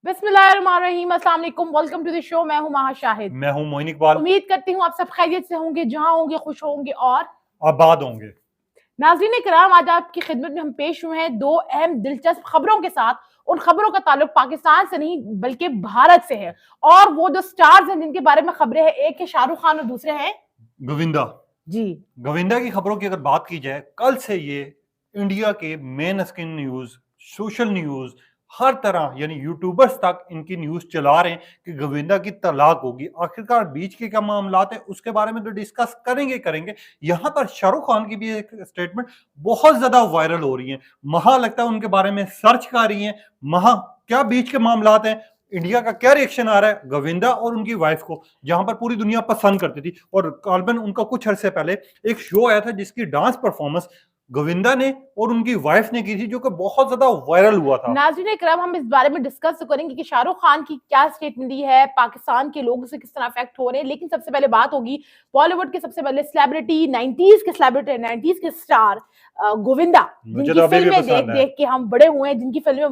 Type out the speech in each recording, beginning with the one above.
बिस्मिल्लाहिर्रहमानिर्रहीम, अस्सलाम वालेकुम, वेलकम टू द शो। मैं हूं माहा शाहिद। मैं हूं मोइन इकबाल। उम्मीद करती हूं आप सब खैरियत से होंगे, जहां होंगे खुश होंगे और आबाद होंगे। नाज़रीन किराम, आज आपकी खिदमत में हम पेश हुए हैं दो अहम दिलचस्प खबरों के साथ। उन खबरों का ताल्लुक पाकिस्तान से नहीं बल्कि भारत से है, और वो जो स्टार्स हैं जिनके बारे में खबरें हैं, एक है शाहरुख खान और दूसरे हैं गोविंदा। जी। गोविंदा की खबरों की अगर बात की जाए, कल से ये इंडिया के main screen news, social news, हर तरह यानी यूट्यूबर्स तक इनकी न्यूज चला रहे हैं कि गोविंदा की तलाक होगी। आखिरकार बीच के क्या मामला है उसके बारे में तो डिस्कस करेंगे। यहां पर शाहरुख खान की भी एक स्टेटमेंट बहुत ज्यादा वायरल हो रही है। महा लगता है उनके बारे में सर्च कर रही है। महा क्या बीच के मामला हैं, इंडिया का क्या रिएक्शन आ रहा है गोविंदा और उनकी वाइफ को, जहां पर पूरी दुनिया पसंद करती थी। और काल्बन उनका कुछ अरसे पहले एक शो आया था जिसकी डांस परफॉर्मेंस गोविंदा ने और उनकी वाइफ ने की थी, जो कि बहुत ज्यादा वायरल हुआ था। नाज़रीन करम, हम इस बारे में डिस्कस तो करेंगे कि शाहरुख खान की क्या स्टेटमेंट दी है, पाकिस्तान के लोगों से किस तरह अफेक्ट हो रहे हैं। लेकिन सबसे पहले बात होगी बॉलीवुड के सबसे पहले सेलिब्रिटी, 90s के सेलिब्रिटी, 90s के स्टार गोविंदा, मुझे जिनकी तो अभी भी फिल्में देख पसंद है। देख के हम बड़े हुए हैं, जिनकी फिल्में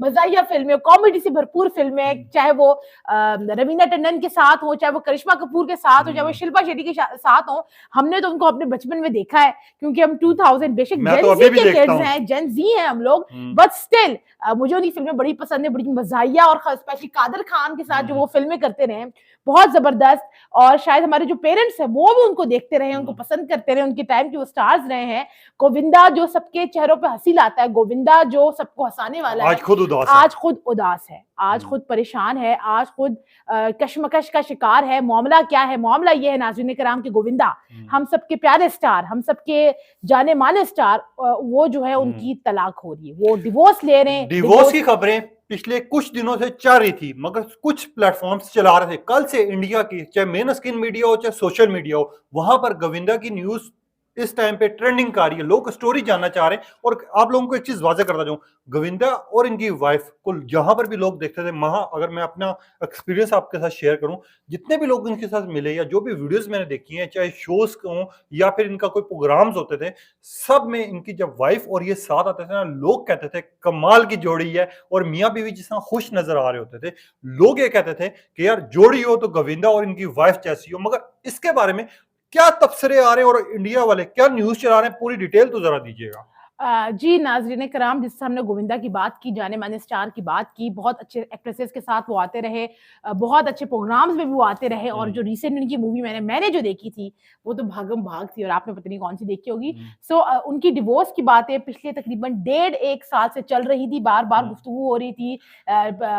मजाइया फिल्में, कॉमेडी से भरपूर फिल्में, चाहे वो रवीना टंडन के साथ हो, चाहे वो करिश्मा कपूर के साथ हो, चाहे वो शिल्पा शेट्टी के साथ हो। हमने तो उनको अपने बचपन में देखा है, क्योंकि हम 2000 बेशक मैं जेन तो जी अभी भी के देखता किड्स हूँ। हैं, जेन जी हैं हम लोग, बट स्टिल मुझे उनकी फिल्में बड़ी पसंद है, बड़ी मजाइया, और स्पेशली कादर खान के साथ जो वो फिल्में करते रहे, बहुत जबरदस्त। और शायद हमारे जो पेरेंट्स हैं वो भी उनको देखते रहे, उनको पसंद करते रहे, उनके टाइम के वो स्टार्स रहे हैं। गोविंदा जो सबके चेहरों पे हंसी लाता है, गोविंदा जो सबको हंसाने वाला है, आज खुद उदास है। आज खुद उदास है, आज खुद परेशान है, आज खुद कश्मकश का शिकार है। मामला क्या है? मामला ये है नाज़रीन कराम कि गोविंदा, हम सबके प्यारे स्टार, हम सबके जाने माने स्टार, वो जो है उनकी तलाक हो रही है, वो डिवोर्स ले रहे हैं। डिवोर्स की खबरें पिछले कुछ दिनों से चल रही थी, मगर कुछ प्लेटफॉर्म्स चला रहे थे। कल से इंडिया की चाहे मेन स्क्रीन मीडिया हो चाहे सोशल मीडिया हो, वहां पर गोविंदा की न्यूज इस टाइम पे ट्रेंडिंग कर रही है। लोग स्टोरी जानना चाह रहे हैं। और आप लोगों को एक चीज वाज़ेह करता जाऊं, गोविंदा और इनकी वाइफ को जहां पर भी लोग देखते थे, वहां अगर मैं अपना एक्सपीरियंस आपके साथ शेयर करूं, जितने भी लोग इनके साथ मिले या जो भी वीडियोस मैंने देखी हैं, चाहे शोज हो या फिर इनका कोई प्रोग्राम्स होते थे, सब में इनकी जब वाइफ और ये साथ आते थे ना, लोग कहते थे कमाल की जोड़ी है। और मियाँ बीवी जिस तरह खुश नजर आ रहे होते थे, लोग ये कहते थे कि यार जोड़ी हो तो गोविंदा और इनकी वाइफ जैसी हो। मगर इसके बारे में क्या तबसरे आ रहे हैं और इंडिया वाले क्या न्यूज चला रहे हैं, पूरी डिटेल तो जरा दीजिएगा। जी नाज़रीन कराम, जिससे हमने गोविंदा की बात की, जाने माने स्टार की बात की, बहुत अच्छे एक्ट्रेसेस के साथ वो आते रहे, बहुत अच्छे प्रोग्राम्स में भी वो आते रहे। और जो रिसेंट उनकी मूवी मैंने जो देखी थी, वो तो भागम भाग थी, और आपने पता नहीं कौन सी देखी होगी। सो उनकी डिवोर्स की बातें पिछले तकरीबन 1.5 साल से चल रही थी, बार बार गुफ्तगू हो रही थी।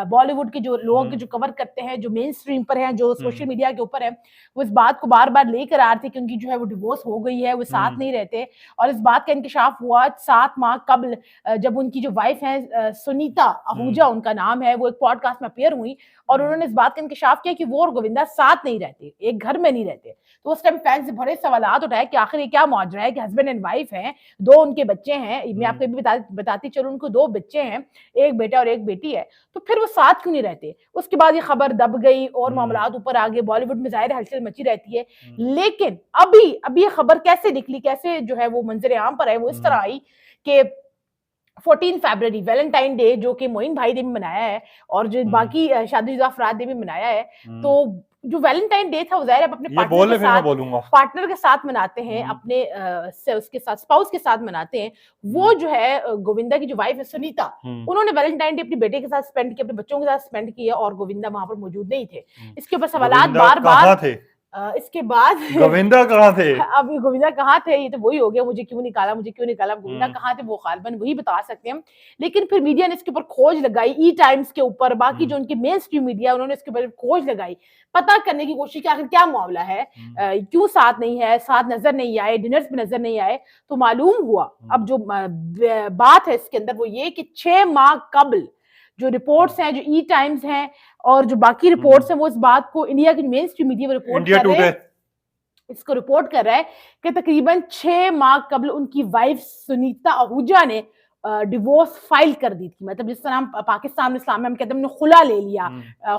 बॉलीवुड के जो लोग जो कवर करते हैं, जो मेन स्ट्रीम पर हैं, जो सोशल मीडिया के ऊपर है, वो इस बात को बार बार लेकर आ रहे थे कि उनकी जो है वो डिवोर्स हो गई है, वो साथ नहीं रहते। और इस बात का इंकशाफ हुआ 7 माह कबल, जब उनकी जो वाइफ है सुनीता आहूजा उनका नाम है, वो एक पॉडकास्ट में अपीयर हुई, और उन्होंने इस बात का इंकशाफ किया कि वो और गोविंदा साथ नहीं रहते, एक घर में नहीं रहते। तो उस टाइम फैंस से बड़े सवालात उठाए कि आखिर ये क्या माजरा है कि हस्बैंड एंड वाइफ हैं, 2 उनके बच्चे हैं। मैं आपको ये भी बताती चलूं, उनको 2 बच्चे हैं, एक बेटा और एक बेटी है। तो फिर वो साथ क्यों नहीं रहते? उसके बाद ये खबर दब गई और मामलात ऊपर आ गए। बॉलीवुड में ज़ाहिर हलचल मची रहती है, लेकिन अभी ये खबर कैसे निकली, कैसे जो है वो मंजर आम पर है, वो इस तरह आई कि 14 फरवरी वैलेंटाइन डे, जो कि मोइन भाई ने भी मनाया है, और जो बाकी शादीशुदा अफराद ने भी मनाया है। तो जो वैलेंटाइन डे था, वो ज़ाहिर है अपने पार्टनर के साथ मनाते हैं, अपने उसके साथ, स्पाउस के साथ मनाते हैं। वो जो है गोविंदा की जो वाइफ है सुनीता, उन्होंने वैलेंटाइन डे अपने बेटे के साथ स्पेंड किया, अपने बच्चों के साथ स्पेंड किया, और गोविंदा वहां पर मौजूद नहीं थे। इसके ऊपर सवालात बार बार थे। इसके बाद गोविंदा कहाँ थे? अब गोविंदा कहाँ थे, ये तो वही हो गया, मुझे क्यों निकाला, गोविंदा कहाँ थे, वो गालिबन वही बता सकते हैं। लेकिन फिर मीडिया ने इसके ऊपर खोज लगाई, ई टाइम्स के ऊपर, बाकी जो उनके मेन स्ट्रीम मीडिया, उन्होंने इसके ऊपर खोज लगाई, पता करने की कोशिश की आखिर क्या मामला है, क्यों साथ नहीं है, साथ नजर नहीं आए, डिनर्स में नजर नहीं आए। तो मालूम हुआ, अब जो बात है इसके अंदर वो ये कि 6 माह कबल जो रिपोर्ट्स हैं, जो ई टाइम्स हैं और जो बाकी रिपोर्ट्स हैं, वो इस बात को इंडिया की मेन स्ट्रीम मीडिया रिपोर्ट कर रहे हैं, इसको रिपोर्ट कर रहा है कि तकरीबन 6 माह कबल उनकी वाइफ सुनीता आहूजा ने डिवोर्स फाइल कर दी थी, मतलब जिस तरह हम पाकिस्तान इस्लाम में हम कहते हैं हमने खुला ले लिया,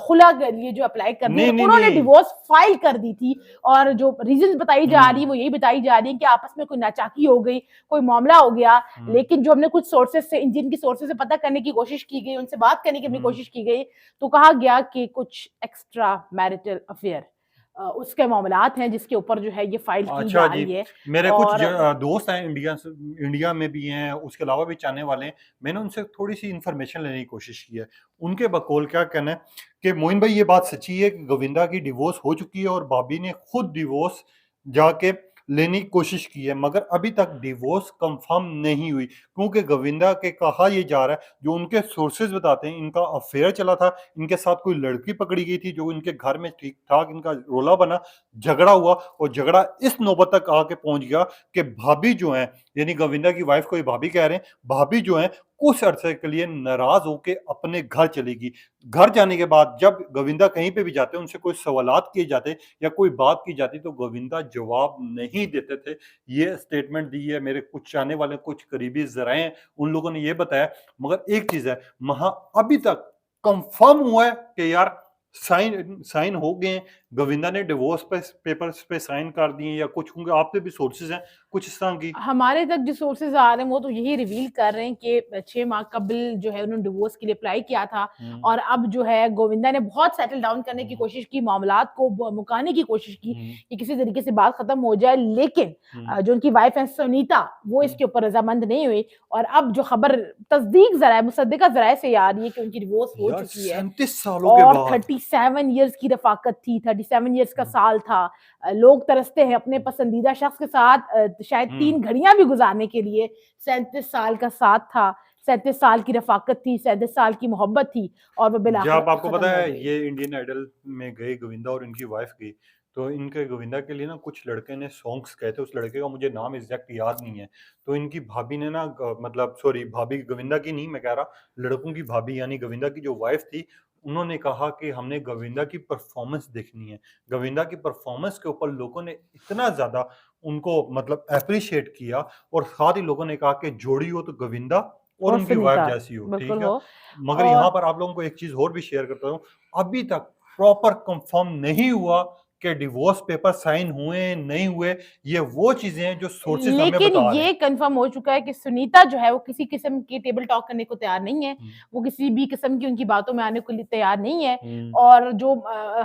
खुला के लिए जो अप्लाई कर दिया, नहीं नहीं उन्होंने नहीं डिवोर्स फाइल कर दी थी। और जो रीजन बताई जा रही है हम्म वो यही बताई जा रही है कि आपस में कोई नाचाकी हो गई, कोई मामला हो गया। हम्म लेकिन जो हमने कुछ सोर्सेज से, जिनकी सोर्सेज से पता करने की कोशिश की गई, उनसे बात करने की भी हम्म कोशिश की गई, तो कहा गया कि कुछ एक्स्ट्रा मैरिटल अफेयर उसके मामलात हैं जिसके ऊपर जो है ये फाइल की अच्छा जा जी। रही है। मेरे कुछ और दोस्त हैं इंडिया से, इंडिया में भी हैं, उसके अलावा भी चाहने वाले हैं। मैंने उनसे थोड़ी सी इन्फॉर्मेशन लेने की कोशिश की है। उनके बकौल क्या कहना है कि मोइन भाई ये बात सच्ची है कि गोविंदा की डिवोर्स हो चुकी है और भाभी ने खुद डिवोर्स जाके लेने की कोशिश की है, मगर अभी तक डिवोर्स कंफर्म नहीं हुई, क्योंकि गोविंदा के कहा ये जा रहा है, जो उनके सोर्सेज बताते हैं, इनका अफेयर चला था, इनके साथ कोई लड़की पकड़ी गई थी जो इनके घर में ठीक ठाक इनका रोला बना, झगड़ा हुआ और झगड़ा इस नौबत तक आके पहुंच गया कि भाभी जो है, यानी गोविंदा की वाइफ को ये भाभी कह रहे हैं, भाभी जो है कुछ अरसे के लिए नाराज होकर अपने घर चलेगी। घर जाने के बाद जब गोविंदा कहीं पे भी जाते उनसे कोई सवालात किए जाते या कोई बात की जाती तो गोविंदा जवाब नहीं देते थे। ये स्टेटमेंट दी है मेरे कुछ चाहने वाले, कुछ करीबी जराए हैं, उन लोगों ने ये बताया। मगर एक चीज है, महा अभी तक कंफर्म हुआ है कि यार साइन साइन हो गए हैं, गोविंदा ने डिवोर्स पे पेपर्स पे साइन कर दिए या कुछ होंगे, आपके भी सोर्सेज हैं कुछ इस तरह की। हमारे तक जो सोर्सेज आ रहे हैं वो तो यही रिवील कर रहे हैं कि 6 माह कबल जो है उन्होंने डिवोर्स के लिए अप्लाई किया था। हम्म और अब जो है गोविंदा ने बहुत सेटल डाउन करने की हम्म कोशिश की, मामलात को मुकाने की कोशिश की हम्म कि किसी तरीके से बात खत्म हो जाए, लेकिन हम्म जो उनकी वाइफ है सुनीता, वो इसके ऊपर रजामंद नहीं हुई। और अब जो खबर तस्दीक जराए, मुसद्दिका जराए से आ रही है कि उनकी डिवोर्स हो यार चुकी है। 37 सालों के और बाद 37 इयर्स की रफ़ाकत थी, 37 इयर्स का हम्म साल था। लोग तरसते हैं अपने पसंदीदा शख्स के साथ शायद हम्म 3 घड़ियाँ भी गुज़ारने के लिए। 37 साल का साथ था, 37 साल की रफ़ाकत थी, 37 साल की मोहब्बत थी और वो बिलाखिर जब आपको ख़त्म पता हो है गई। ये इंडियन आइडल में गए गोविंदा और इनकी वाइफ गई, तो इनके गोविंदा के लिए ना कुछ लड़के ने सॉन्ग्स गाए थे, उस लड़के का मुझे नाम एग्जैक्ट याद नहीं है। तो इनकी भाभी ने ना मतलब सॉरी, भाभी गोविंदा की नहीं मैं कह रहा, लड़कों की भाभी यानी गोविंदा की जो वाइफ थी, उन्होंने कहा कि हमने गोविंदा की परफॉर्मेंस देखनी है। गोविंदा की परफॉर्मेंस के ऊपर लोगों ने इतना ज्यादा उनको मतलब अप्रिशिएट किया, और साथ ही लोगों ने कहा कि जोड़ी हो तो गोविंदा और और उनकी वाइफ सुनीता, जैसी हो, बिल्कुल ठीक है। हो। मगर और यहाँ पर आप लोगों को एक चीज और भी शेयर करता हूँ, अभी तक प्रॉपर कंफर्म नहीं हुआ कि डिवोर्स पेपर साइन हुए नहीं हुए। ये वो चीजें हैं जो सोर्सेज हमें लेकिन बता रहे ये हैं। कंफर्म हो चुका है कि सुनीता जो है वो किसी किस्म की टेबल टॉक करने को तैयार नहीं है। हम्म वो किसी भी किस्म की उनकी बातों में आने के लिए तैयार नहीं है। हम्म और जो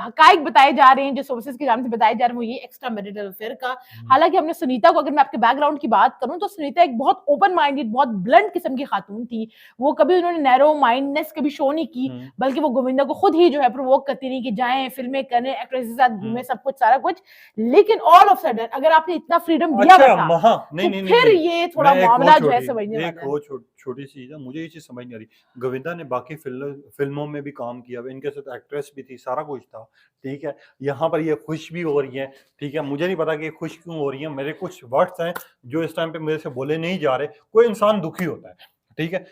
हकाइक बताए जा रहे हैं, जो सोर्सेज की जानिब से बताए जा रहे हैं, वो ये एक्स्ट्रा मैरिटल अफेयर का। हम्म हालाँकि हमने सुनीता को, अगर मैं आपके बैकग्राउंड की बात करूँ, तो सुनीता एक बहुत ओपन माइंडेड, बहुत ब्लंट किस्म की खातून थी। वो कभी उन्होंने नैरो माइंडनेस कभी शो नहीं की, हम्म बल्कि वो गोविंदा को खुद ही जो है प्रोवोक करती रहीं कि जाएँ, फ़िल्में करें, एक्ट्रेस के साथ हम्म। घूमें, सब कुछ, सारा कुछ। लेकिन ऑल ऑफ सडन अगर आपने इतना फ्रीडम दिया हुआ अच्छा था, महा तो नहीं नहीं नहीं फिर नहीं, ये थोड़ा मैं मामला जो है समझने एक वाला है। और छोटी सी चीज है, मुझे ये चीज समझ नहीं आ रही। गोविंदा ने बाकी फिल्मों में भी काम किया हुआ, इनके साथ एक्ट्रेस भी थी, सारा कुछ था, ठीक है। यहाँ पर ये खुश भी हो रही है, ठीक है। मुझे नहीं पता कि ये खुश क्यों हो रही है, मेरे कुछ वर्ड्स हैं जो इस टाइम पे मेरे से बोले नहीं जा रहे। कोई इंसान दुखी होता है, ठीक है।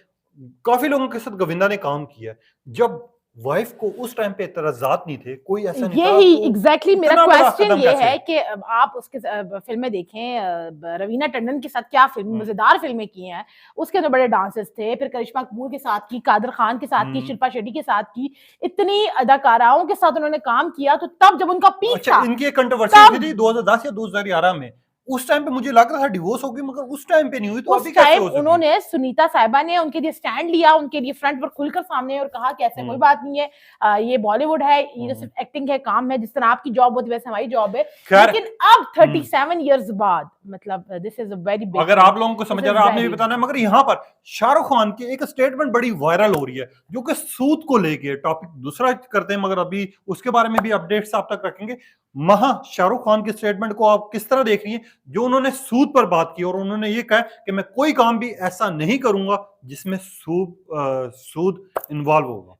काफी लोगों के साथ गोविंदा ने काम किया है। जब वाइफ को उस टाइम पे एतराजात नहीं थे, कोई ऐसा नहीं था, यही तो एग्जैक्टली मेरा इतना बड़ा क्वेश्चन कदम ये कैसे? है कि अब आप उसके फिल्में देखें, रवीना टंडन के साथ क्या फिल्म, हम्म मजेदार फिल्में की हैं। उसके अंदर बड़े डांसेस थे, फिर करिश्मा कपूर के साथ की, कादर खान के साथ की, हम्म। शिल्पा शेट्टी के साथ की, इतनी अदाकाराओं के साथ उन्होंने काम किया। तो तब जब उनका पीक अच्छा, था, इनकी एक कंट्रोवर्सी हुई थी तब 2010 या 2011 में। उस टाइम पे मुझे लग रहा था डिवोर्स होगी, मगर उस टाइम पे नहीं हुई, तो अभी उस कैसे टाइम हो सकी? उन्होंने, सुनीता साहिबा ने उनके लिए स्टैंड लिया, उनके लिए फ्रंट पर खुलकर सामने और कहा कि ऐसा कोई हम्म बात नहीं है, ये बॉलीवुड है, ये तो हम्म। सिर्फ एक्टिंग है, काम है, जिस तरह आपकी जॉब होती है वैसे हमारी जॉब है। खैर, लेकिन अब हम्म, 37 इयर्स बाद, मतलब this is a very big अगर थिंग, आप लोगों को दिस समझ आ इज रहा है आपने भी वेरी बताना है। मगर यहाँ पर शाहरुख खान की एक स्टेटमेंट बड़ी वायरल हो रही है, जो कि सूद को लेके टॉपिक दूसरा करते हैं, मगर अभी उसके बारे में भी अपडेट्स आप तक रखेंगे। महा शाहरुख खान की स्टेटमेंट को आप किस तरह देख रही हैं, जो उन्होंने सूद पर बात की और उन्होंने ये कहा कि मैं कोई काम भी ऐसा नहीं करूंगा जिसमें सूद इन्वॉल्व होगा।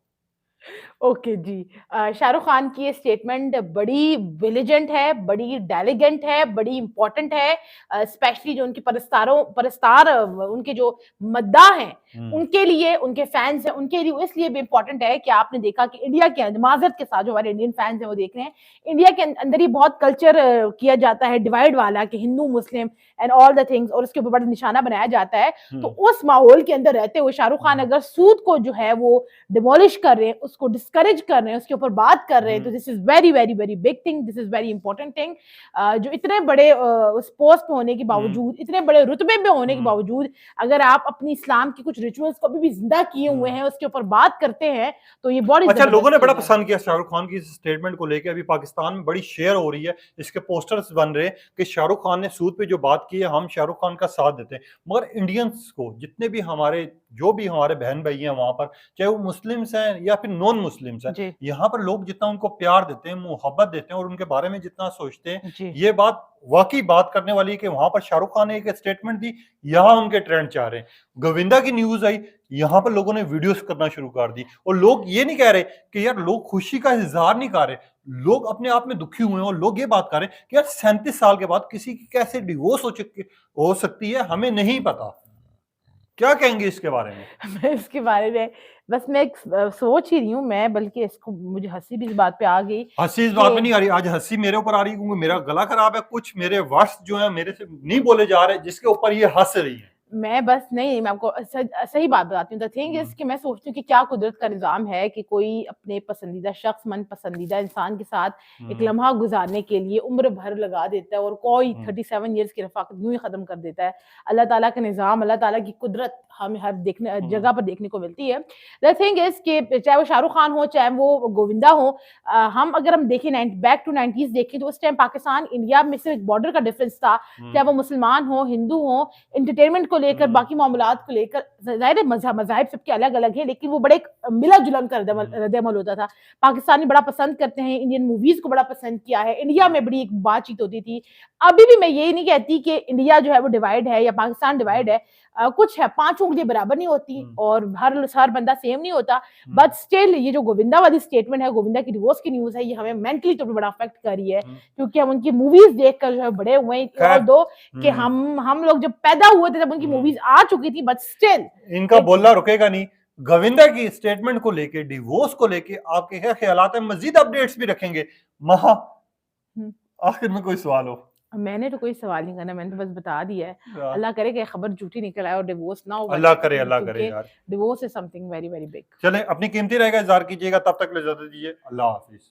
ओके जी। शाहरुख खान की ये स्टेटमेंट बड़ी विजिलेंट है, बड़ी डेलिगेंट है, बड़ी इम्पोर्टेंट है। स्पेशली जो उनके परस्तार उनके जो मद्दाह हैं, उनके लिए, उनके फैन्स हैं, उनके लिए इसलिए भी इम्पोर्टेंट है कि आपने देखा कि इंडिया के अंदर माज़रत के साथ जो हमारे इंडियन फैन्स हैं वो देख रहे हैं, इंडिया के अंदर ही बहुत कल्चर किया जाता है डिवाइड वाला कि Hindu, Muslim and all the things, और उसके ऊपर बड़ा निशाना बनाया जाता है। तो उस माहौल के अंदर रहते हुए शाहरुख खान अगर सूद को जो है वो डिमोलिश कर रहे हैं, उसको डिस्करेज कर रहे हैं, उसके ऊपर बात कर रहे हैं, तो this is very very very big thing, this is very important thing. जो इतने बड़े उस पोस्ट पे होने के बावजूद, इतने बड़े रुतबे पे होने के बावजूद, अगर आप अपनी इस्लाम की कुछ रिचुअल्स को अभी भी जिंदा किए हुए हैं, उसके ऊपर बात करते हैं, तो ये बहुत अच्छा, लोगों ने बड़ा पसंद किया शाहरुख खान की इस स्टेटमेंट को लेकर। अभी पाकिस्तान में बड़ी शेयर हो रही है, इसके पोस्टर्स बन रहे हैं कि शाहरुख खान ने सूद पे जो बात की है, हम शाहरुख खान का साथ देते हैं। मगर इंडियंस को, जितने भी हमारे जो भी हमारे बहन भाई हैं वहां पर, चाहे वो मुस्लिम्स हैं या फिर नॉन मुस्लिम्स हैं, यहाँ पर लोग जितना उनको प्यार देते हैं, मोहब्बत देते हैं और उनके बारे में जितना सोचते हैं, ये बात वाकई बात करने वाली है कि वहां पर शाहरुख खान ने एक स्टेटमेंट दी, यहाँ उनके ट्रेंड चाह रहे हैं। गोविंदा की न्यूज आई, यहाँ पर लोगों ने वीडियोस करना शुरू कर दी, और लोग ये नहीं कह रहे कि यार लोग खुशी का इजहार नहीं कर रहे, लोग अपने आप में दुखी हुए हैं और लोग ये बात कर रहे हैं कि यार 37 साल के बाद किसी की कैसे डिवोर्स हो सकती है, हमें नहीं पता। क्या कहेंगे इसके बारे में? मैं इसके बारे में बस मैं एक सोच ही रही हूँ मैं, बल्कि इसको मुझे हंसी भी इस बात पे आ गई। हंसी इस बात में नहीं आ रही, आज हंसी मेरे ऊपर आ रही है क्योंकि मेरा गला खराब है, कुछ मेरे वर्ड्स जो है मेरे से नहीं बोले जा रहे, जिसके ऊपर ये हंस रही है। मैं बस नहीं, मैं आपको सही बात बताती हूँ। द थिंग इज़ कि मैं सोचती हूँ कि क्या कुदरत का निज़ाम है कि कोई अपने पसंदीदा शख्स, मन पसंदीदा इंसान के साथ एक लम्हा गुज़ारने के लिए उम्र भर लगा देता है और कोई 37 ईयर्स की रफ़ाक़त यूँ ही ख़त्म कर देता है। अल्लाह ताला का निज़ाम, अल्लाह ताला की कुदरत हमें हर जगह पर देखने को मिलती है। द थिंग इज़ कि चाहे वो शाहरुख खान हो, चाहे वो गोविंदा हो, अगर हम देखें बैक टू 90s देखें, तो उस टाइम पाकिस्तान, इंडिया में सिर्फ़ एक बॉर्डर का डिफ़रेंस था। चाहे वो मुसलमान हो, हिंदू हो, एंटरटेनमेंट को लेकर, बाकी मामलात को लेकर, ज़ाहिर है मज़ाहिब सबके अलग-अलग हैं, लेकिन वो बड़े एक मिला-जुलन का रद्द-ए-अमल होता था। पाकिस्तानी बड़ा पसंद करते हैं, इंडियन मूवीज़ को बड़ा पसंद किया है, इंडिया में बड़ी एक बातचीत होती थी। अभी भी मैं ये नहीं कहती कि इंडिया जो है वो डिवाइड है या पाकिस्तान डिवाइड है। कुछ है, 5 उँगलियाँ बराबर नहीं होती और हर बंदा सेम नहीं होता। बट स्टिल ये जो गोविंदा वाली स्टेटमेंट है, गोविंदा की डिवोर्स की न्यूज़ है, ये हमें मेंटली तौर पे बड़ा अफेक्ट कर रही है, क्योंकि हम उनकी मूवीज़ देखकर जो है बड़े हुए हैं। ऑल्दो कि हम लोग जब पैदा हुए थे तब उनकी मूवीज़ आ चुकी थी, बट स्टिल इनका बोलना रुकेगा नहीं। गोविंदा की स्टेटमेंट को लेके, डिवोर्स को लेके आपके क्या ख्यालात हैं? मजीद अपडेट्स भी रखेंगे। महा, आखिर में कोई सवाल हो? मैंने तो कोई सवाल नहीं करना, मैंने तो बस बता दिया है। अल्लाह करे कि खबर झूठी निकल आए और डिवोर्स ना हो। अल्लाह करे यार। Divorce is something very very big. चलें, अपनी कीमती राय का इज़हार कीजिएगा, तब तक इजाज़त दीजिए। अल्लाह हाफ़िज़।